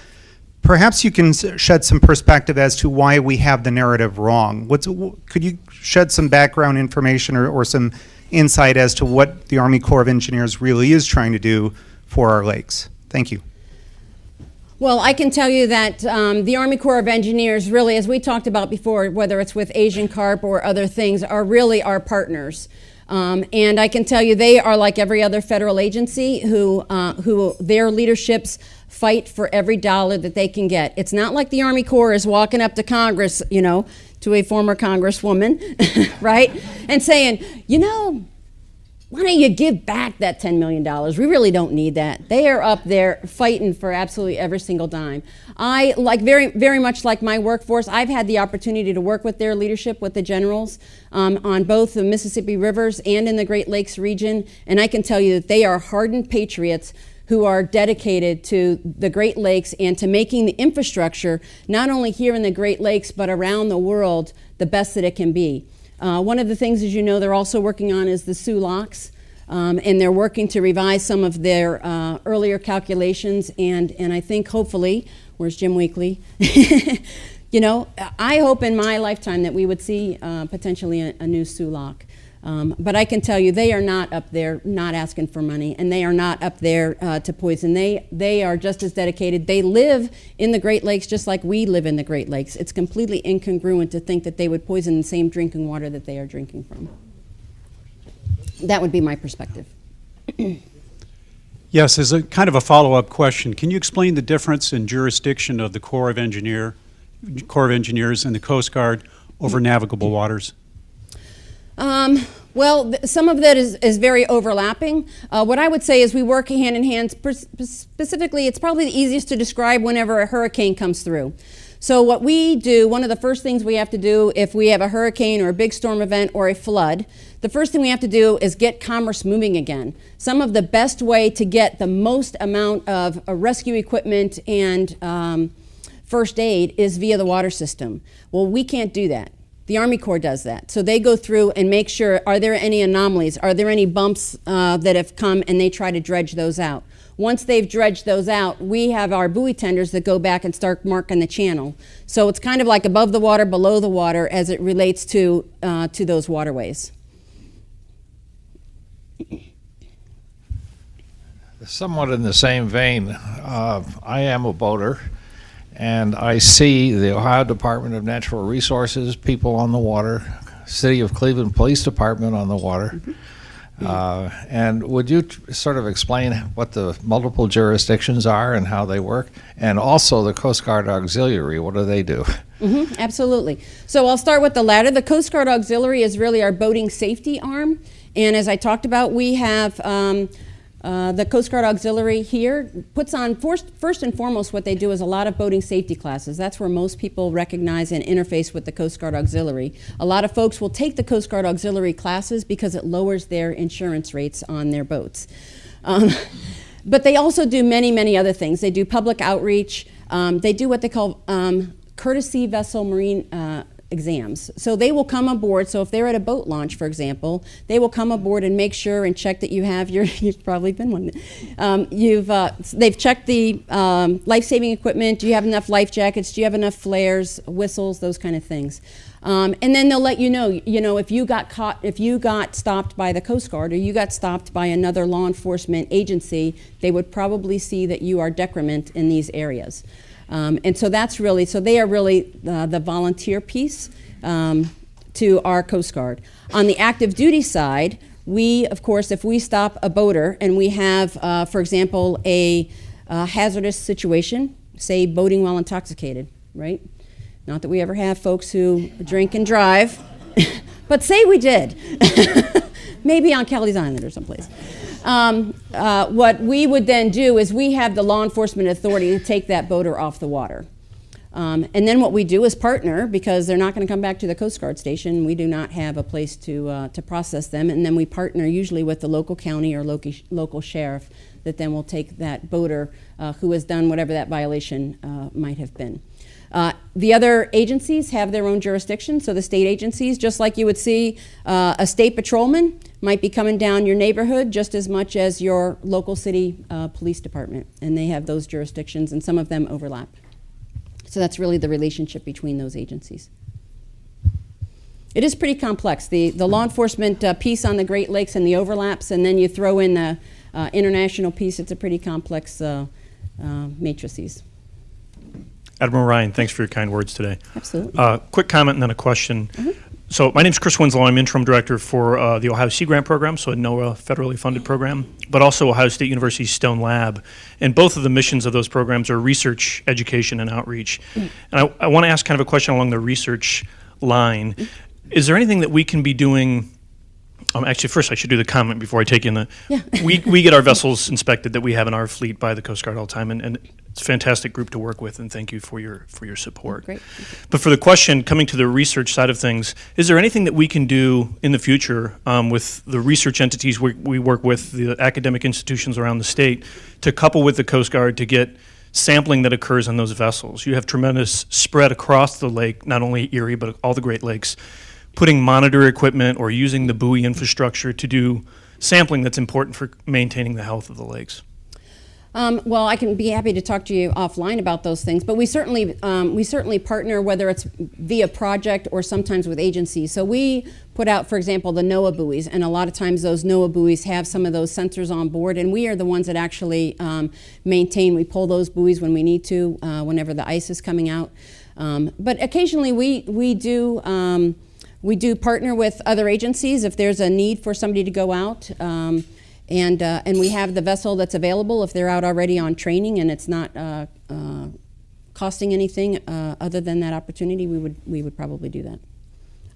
Perhaps you can shed some perspective as to why we have the narrative wrong. Could you shed some background information or some insight as to what the Army Corps of Engineers really is trying to do for our lakes? Thank you. Well, I can tell you that the Army Corps of Engineers really, as we talked about before, whether it's with Asian carp or other things, are really our partners. And I can tell you they are like every other federal agency who their leaderships fight for every dollar that they can get. It's not like the Army Corps is walking up to Congress, to a former congresswoman, right? And saying, why don't you give back that $10 million? We really don't need that. They are up there fighting for absolutely every single dime. I, very, very much like my workforce, I've had the opportunity to work with their leadership, with the generals, on both the Mississippi rivers and in the Great Lakes region, and I can tell you that they are hardened patriots who are dedicated to the Great Lakes and to making the infrastructure, not only here in the Great Lakes, but around the world, the best that it can be. One of the things, as you know, they're also working on is the Sioux locks, and they're working to revise some of their earlier calculations, and I think hopefully, where's Jim Weekly? I hope in my lifetime that we would see potentially a new Sioux lock. But I can tell you they are not up there not asking for money, and they are not up there to poison. They are just as dedicated. They live in the Great Lakes just like we live in the Great Lakes. It's completely incongruent to think that they would poison the same drinking water that they are drinking from. That would be my perspective. Yes, as a kind of a follow-up question, can you explain the difference in jurisdiction of the Corps of Engineers and the Coast Guard over navigable waters? Well, some of that is very overlapping. What I would say is we work hand in hand. Specifically, it's probably the easiest to describe whenever a hurricane comes through. So what we do, one of the first things we have to do if we have a hurricane or a big storm event or a flood, the first thing we have to do is get commerce moving again. Some of the best way to get the most amount of rescue equipment and first aid is via the water system. Well, we can't do that. The Army Corps does that. So they go through and make sure, are there any anomalies? Are there any bumps that have come, and they try to dredge those out. Once they've dredged those out, we have our buoy tenders that go back and start marking the channel. So it's kind of like above the water, below the water as it relates to those waterways. Somewhat in the same vein, I am a boater. And I see the Ohio Department of Natural Resources, people on the water, City of Cleveland Police Department on the water. And would you sort of explain what the multiple jurisdictions are and how they work? And also the Coast Guard Auxiliary, what do they do? Absolutely. So I'll start with the latter. The Coast Guard Auxiliary is really our boating safety arm. And as I talked about, we have the Coast Guard Auxiliary here puts on, first and foremost, what they do is a lot of boating safety classes. That's where most people recognize and interface with the Coast Guard Auxiliary. A lot of folks will take the Coast Guard Auxiliary classes because it lowers their insurance rates on their boats. But they also do many, many other things. They do public outreach. They do what they call courtesy vessel marine exams. So they will come aboard. So if they're at a boat launch, for example, they will come aboard and make sure and check that you have your, you've probably been one. They've checked the life-saving equipment. Do you have enough life jackets? Do you have enough flares, whistles, those kind of things. And then they'll let you know, if you got caught, if you got stopped by the Coast Guard or you got stopped by another law enforcement agency, they would probably see that you are decrement in these areas. And so that's really, so they are really the volunteer piece to our Coast Guard. On the active duty side, we, of course, if we stop a boater and we have, for example, a hazardous situation, say boating while intoxicated, right? Not that we ever have folks who drink and drive, but say we did. Maybe on Kelly's Island or someplace. What we would then do is we have the law enforcement authority to take that boater off the water. And then what we do is partner, because they're not going to come back to the Coast Guard station. We do not have a place to process them. And then we partner usually with the local county or local sheriff that then will take that boater who has done whatever that violation might have been. The other agencies have their own jurisdiction, so the state agencies, just like you would see a state patrolman might be coming down your neighborhood just as much as your local city police department, and they have those jurisdictions, and some of them overlap. So that's really the relationship between those agencies. It is pretty complex. The law enforcement piece on the Great Lakes and the overlaps, and then you throw in the international piece, it's a pretty complex matrices. Admiral Ryan, thanks for your kind words today. Absolutely. Quick comment and then a question. So my name's Chris Winslow. I'm interim director for the Ohio Sea Grant Program, so a NOAA federally funded program, but also Ohio State University's Stone Lab. And both of the missions of those programs are research, education, and outreach. And I want to ask kind of a question along the research line. Is there anything that we can be doing? Actually, first I should do the comment before I take in the. Yeah. We get our vessels inspected that we have in our fleet by the Coast Guard all the time, and it's a fantastic group to work with, and thank you for your support. Great. But for the question, coming to the research side of things, is there anything that we can do in the future with the research entities we work with, the academic institutions around the state, to couple with the Coast Guard to get sampling that occurs on those vessels? You have tremendous spread across the lake, not only Erie, but all the Great Lakes. Putting monitor equipment or using the buoy infrastructure to do sampling that's important for maintaining the health of the lakes. Well, I can be happy to talk to you offline about those things, but we certainly partner, whether it's via project or sometimes with agencies. So we put out, for example, the NOAA buoys, and a lot of times those NOAA buoys have some of those sensors on board, and we are the ones that actually maintain. We pull those buoys when we need to, whenever the ice is coming out. But occasionally we do partner with other agencies if there's a need for somebody to go out. And we have the vessel that's available if they're out already on training and it's not costing anything other than that opportunity. We would probably do that.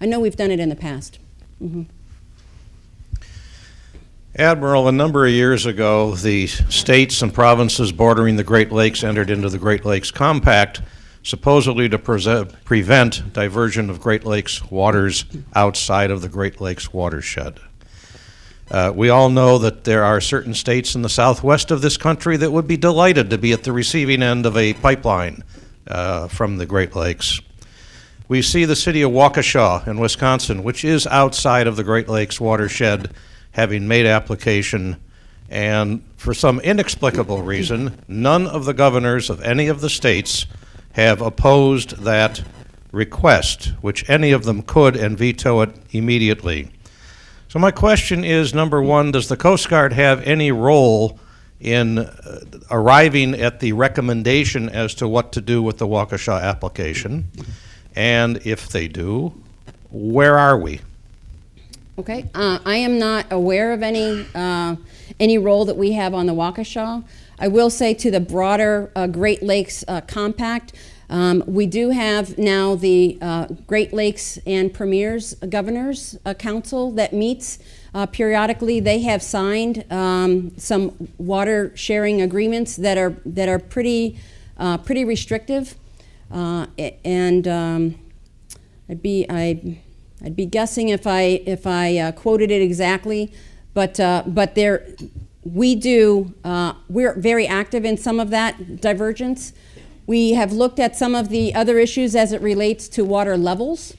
I know we've done it in the past. Mm-hmm. Admiral, a number of years ago, the states and provinces bordering the Great Lakes entered into the Great Lakes Compact, supposedly to prevent diversion of Great Lakes waters outside of the Great Lakes watershed. We all know that there are certain states in the southwest of this country that would be delighted to be at the receiving end of a pipeline from the Great Lakes. We see the city of Waukesha in Wisconsin, which is outside of the Great Lakes watershed, having made application, and for some inexplicable reason, none of the governors of any of the states have opposed that request, which any of them could and veto it immediately. So my question is, number one, does the Coast Guard have any role in arriving at the recommendation as to what to do with the Waukesha application? And if they do, where are we? Okay, I am not aware of any role that we have on the Waukesha. I will say to the broader Great Lakes Compact, we do have now the Great Lakes and Premier's Governors Council that meets periodically. They have signed some water sharing agreements that are pretty restrictive, and I'd be guessing if I quoted it exactly, but we're very active in some of that divergence. We have looked at some of the other issues as it relates to water levels.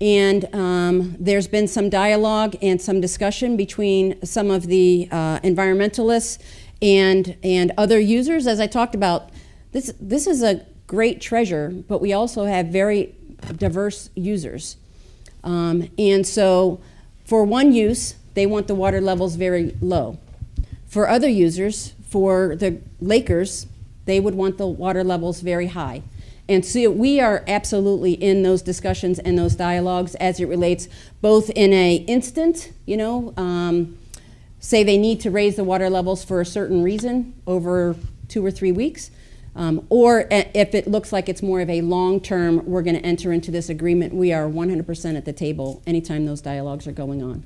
And there's been some dialogue and some discussion between some of the environmentalists and other users. As I talked about, this is a great treasure, but we also have very diverse users. And so for one use, they want the water levels very low. For other users, for the Lakers, they would want the water levels very high. And so we are absolutely in those discussions and those dialogues as it relates both in a instant, say they need to raise the water levels for a certain reason over 2 or 3 weeks, or if it looks like it's more of a long-term, we're going to enter into this agreement, we are 100% at the table anytime those dialogues are going on.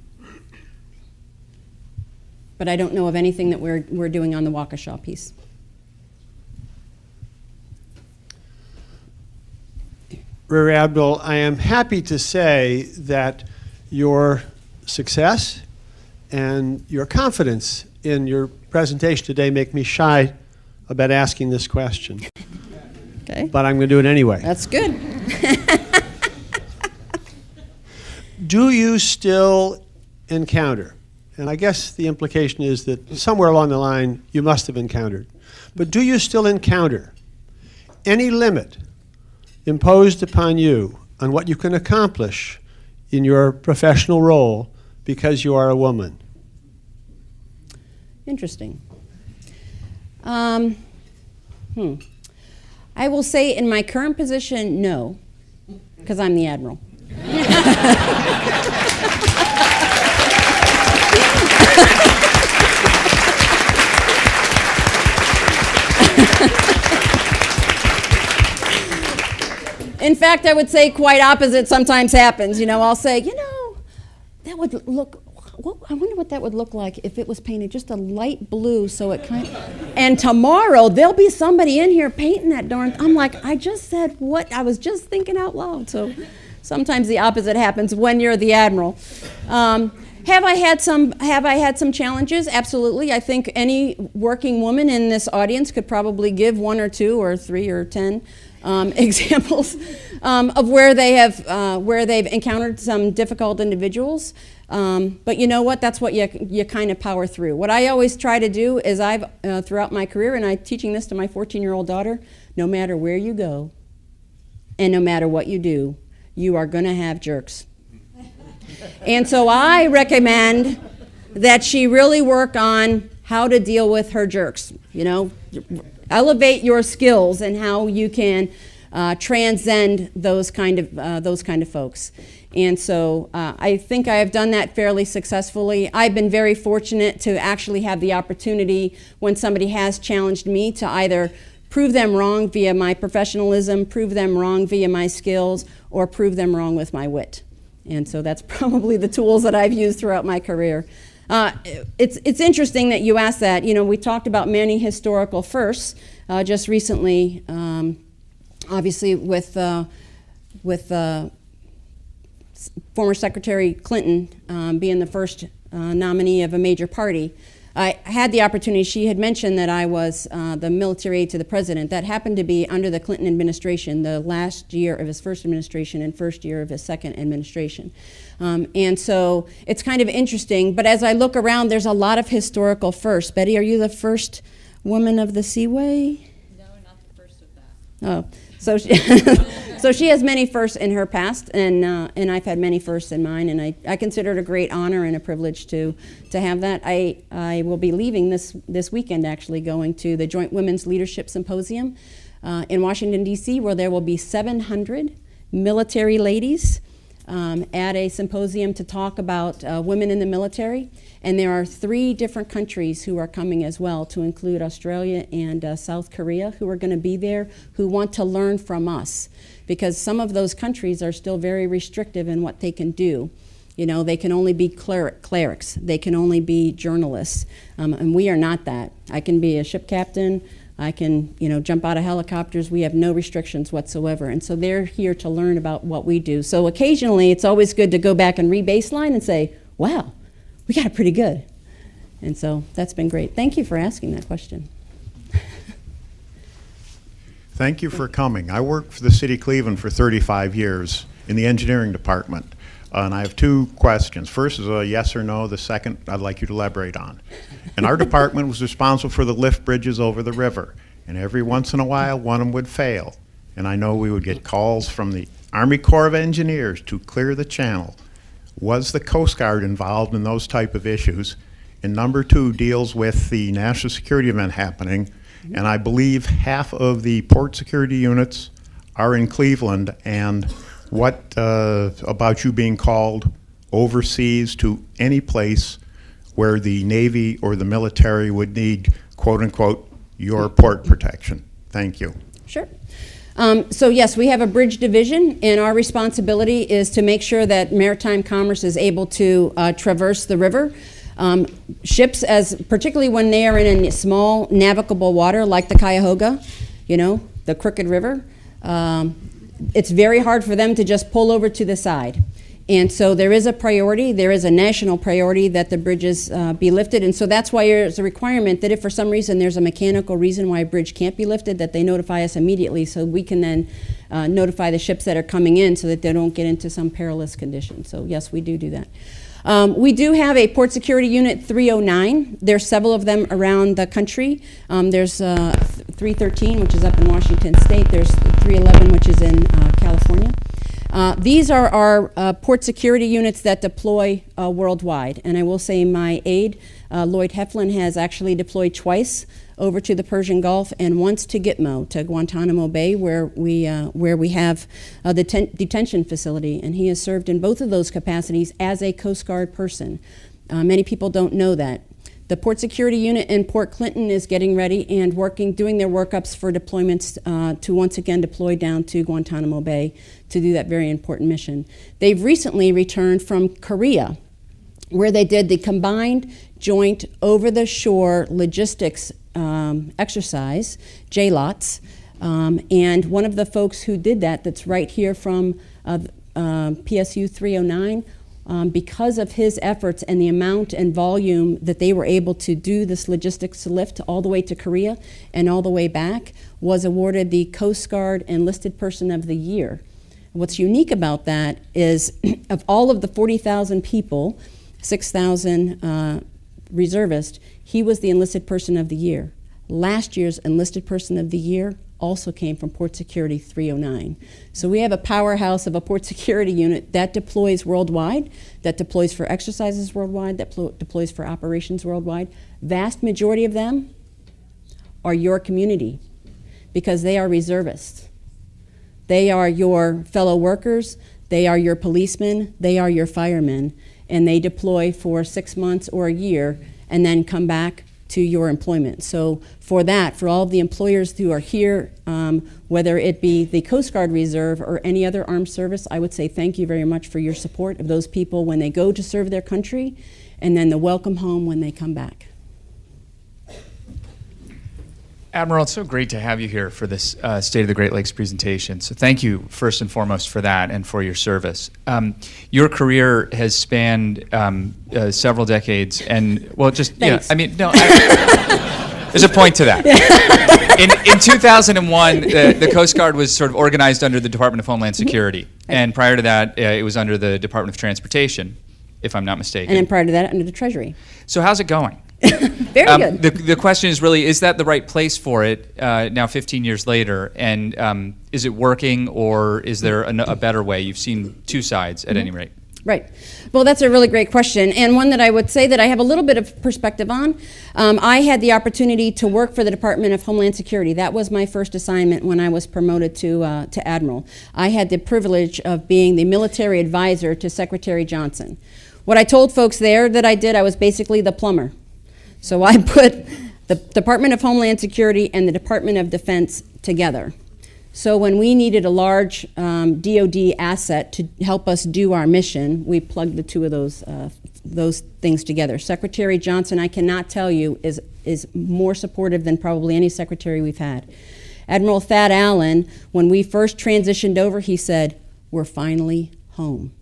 But I don't know of anything that we're doing on the Waukesha piece. Rear Admiral, I am happy to say that your success and your confidence in your presentation today make me shy about asking this question. Okay. But I'm going to do it anyway. That's good. Do you still encounter, and I guess the implication is that somewhere along the line you must have encountered, but do you still encounter any limit imposed upon you on what you can accomplish in your professional role because you are a woman? Interesting. I will say in my current position, no, because I'm the Admiral. In fact, I would say quite opposite sometimes happens. I'll say, that would look, I wonder what that would look like if it was painted just a light blue so it kind of, and tomorrow there'll be somebody in here painting that darn, I'm like, I just said what I was just thinking out loud. So sometimes the opposite happens when you're the Admiral. Have I had some challenges? Absolutely. I think any working woman in this audience could probably give 1 or 2 or 3 or 10 examples of where they've encountered some difficult individuals. But you know what? That's what you kind of power through. What I always try to do is throughout my career, and I'm teaching this to my 14-year-old daughter, no matter where you go and no matter what you do, you are going to have jerks. And so I recommend that she really work on how to deal with her jerks. Elevate your skills and how you can transcend those kind of folks. And so I think I have done that fairly successfully. I've been very fortunate to actually have the opportunity when somebody has challenged me to either prove them wrong via my professionalism, prove them wrong via my skills, or prove them wrong with my wit. And so that's probably the tools that I've used throughout my career. It's interesting that you asked that. We talked about many historical firsts just recently, obviously with former Secretary Clinton being the first nominee of a major party. I had the opportunity, she had mentioned that I was the military aide to the president. That happened to be under the Clinton administration, the last year of his first administration and first year of his second administration. And so it's kind of interesting, but as I look around, there's a lot of historical firsts. Betty, are you the first woman of the Seaway? No, not the first of that. Oh, so she has many firsts in her past, and I've had many firsts in mine, and I consider it a great honor and a privilege to have that. I will be leaving this weekend, actually, going to the Joint Women's Leadership Symposium in Washington, D.C., where there will be 700 military ladies at a symposium to talk about women in the military. And there are 3 different countries who are coming as well, to include Australia and South Korea, who are going to be there, who want to learn from us. Because some of those countries are still very restrictive in what they can do. They can only be clerics. They can only be journalists. And we are not that. I can be a ship captain. I can, jump out of helicopters. We have no restrictions whatsoever. And so they're here to learn about what we do. So occasionally, it's always good to go back and re-baseline and say, wow, we got it pretty good. And so that's been great. Thank you for asking that question. Thank you for coming. I worked for the City of Cleveland for 35 years in the engineering department. And I have two questions. First is a yes or no. The second I'd like you to elaborate on. And our department was responsible for the lift bridges over the river. And every once in a while, one of them would fail. And I know we would get calls from the Army Corps of Engineers to clear the channel. Was the Coast Guard involved in those type of issues? And number two deals with the national security event happening. And I believe half of the port security units are in Cleveland. And what about you being called overseas to any place where the Navy or the military would need, quote unquote, your port protection? Thank you. Sure. So yes, we have a bridge division, and our responsibility is to make sure that maritime commerce is able to traverse the river. Ships, particularly when they are in a small navigable water like the Cuyahoga, the crooked river, it's very hard for them to just pull over to the side. And so there is a priority, there is a national priority that the bridges be lifted. And so that's why there's a requirement that if for some reason there's a mechanical reason why a bridge can't be lifted, that they notify us immediately so we can then notify the ships that are coming in so that they don't get into some perilous condition. So yes, we do that. We do have a Port Security Unit 309. There's several of them around the country. There's 313, which is up in Washington State. There's 311, which is in California. These are our port security units that deploy worldwide. And I will say my aide, Lloyd Heflin, has actually deployed twice over to the Persian Gulf and once to Gitmo, to Guantanamo Bay, where we have the detention facility. And he has served in both of those capacities as a Coast Guard person. Many people don't know that. The Port Security Unit in Port Clinton is getting ready and doing their workups for deployments to once again deploy down to Guantanamo Bay to do that very important mission. They've recently returned from Korea, where they did the Combined Joint Over-the-Shore Logistics exercise, JLOTS, and one of the folks who did that's right here from PSU 309, because of his efforts and the amount and volume that they were able to do this logistics lift all the way to Korea and all the way back, was awarded the Coast Guard Enlisted Person of the Year. What's unique about that is of all of the 40,000 people, 6,000 reservists, he was the Enlisted Person of the Year. Last year's Enlisted Person of the Year also came from Port Security 309. So we have a powerhouse of a port security unit that deploys worldwide, that deploys for exercises worldwide, that deploys for operations worldwide. Vast majority of them are your community because they are reservists. They are your fellow workers, they are your policemen, they are your firemen, and they deploy for 6 months or a year and then come back to your employment. So for all of the employers who are here, whether it be the Coast Guard Reserve or any other armed service, I would say thank you very much for your support of those people when they go to serve their country, and then the welcome home when they come back. Admiral, it's so great to have you here for this State of the Great Lakes presentation. So thank you first and foremost for that and for your service. Your career has spanned several decades, and well, just Thanks. There's a point to that. In 2001, the Coast Guard was sort of organized under the Department of Homeland Security, and prior to that, it was under the Department of Transportation, if I'm not mistaken. And then prior to that, under the Treasury. So how's it going? Very good. The question is really, is that the right place for it now 15 years later? And is it working, or is there a better way? You've seen two sides at any rate. Right. Well, that's a really great question, and one that I would say that I have a little bit of perspective on. I had the opportunity to work for the Department of Homeland Security. That was my first assignment when I was promoted to Admiral. I had the privilege of being the military advisor to Secretary Johnson. What I told folks there that I did, I was basically the plumber. So I put the Department of Homeland Security and the Department of Defense together. So when we needed a large DoD asset to help us do our mission, we plugged the two of those things together. Secretary Johnson, I cannot tell you, is more supportive than probably any secretary we've had. Admiral Thad Allen, when we first transitioned over, he said, "We're finally home."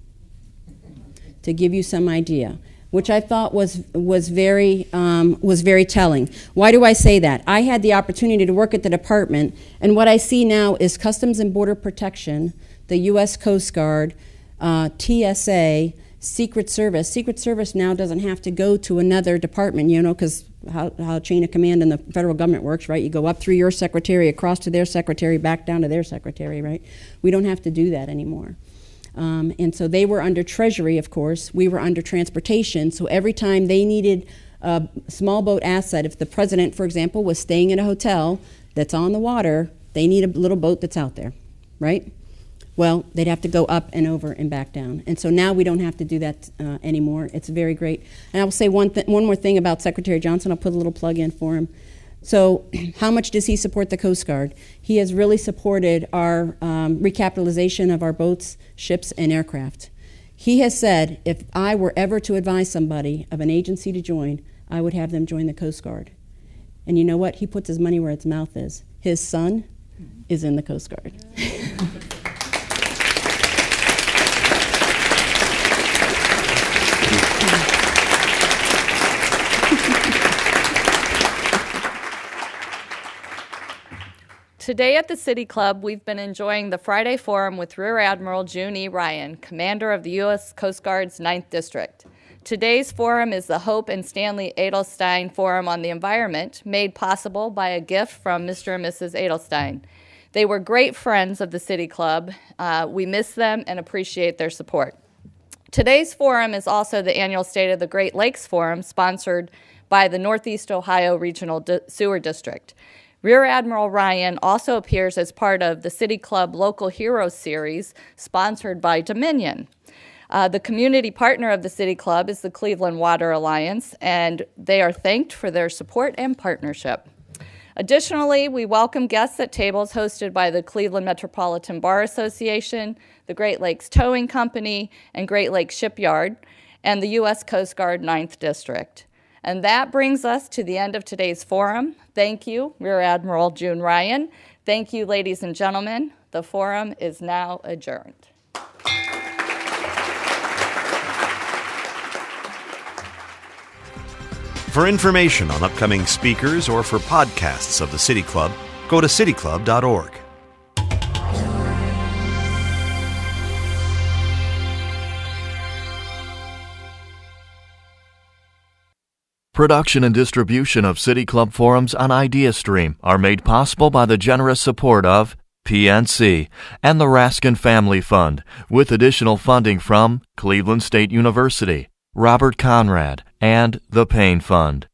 To give you some idea, which I thought was very telling. Why do I say that? I had the opportunity to work at the department, and what I see now is Customs and Border Protection, the U.S. Coast Guard, TSA, Secret Service. Secret Service now doesn't have to go to another department, because how chain of command in the federal government works, right? You go up through your secretary, across to their secretary, back down to their secretary, right? We don't have to do that anymore. And so they were under Treasury, of course. We were under Transportation. So every time they needed a small boat asset, if the president, for example, was staying in a hotel that's on the water, they need a little boat that's out there, right? Well, they'd have to go up and over and back down. And so now we don't have to do that anymore. It's very great. And I will say one more thing about Secretary Johnson. I'll put a little plug in for him. So how much does he support the Coast Guard? He has really supported our recapitalization of our boats, ships, and aircraft. He has said, if I were ever to advise somebody of an agency to join, I would have them join the Coast Guard. And you know what? He puts his money where its mouth is. His son is in the Coast Guard. Today at the City Club, we've been enjoying the Friday Forum with Rear Admiral June E. Ryan, Commander of the U.S. Coast Guard's 9th District. Today's forum is the Hope and Stanley Adelstein Forum on the Environment, made possible by a gift from Mr. and Mrs. Adelstein. They were great friends of the City Club. We miss them and appreciate their support. Today's forum is also the annual State of the Great Lakes Forum, sponsored by the Northeast Ohio Regional Sewer District. Rear Admiral Ryan also appears as part of the City Club Local Heroes series, sponsored by Dominion. The community partner of the City Club is the Cleveland Water Alliance, and they are thanked for their support and partnership. Additionally, we welcome guests at tables hosted by the Cleveland Metropolitan Bar Association, the Great Lakes Towing Company, and Great Lakes Shipyard, and the U.S. Coast Guard 9th District. And that brings us to the end of today's forum. Thank you, Rear Admiral June Ryan. Thank you, ladies and gentlemen. The forum is now adjourned. For information on upcoming speakers or for podcasts of the City Club, go to cityclub.org. Production and distribution of City Club forums on IdeaStream are made possible by the generous support of PNC and the Raskin Family Fund, with additional funding from Cleveland State University, Robert Conrad, and the Payne Fund.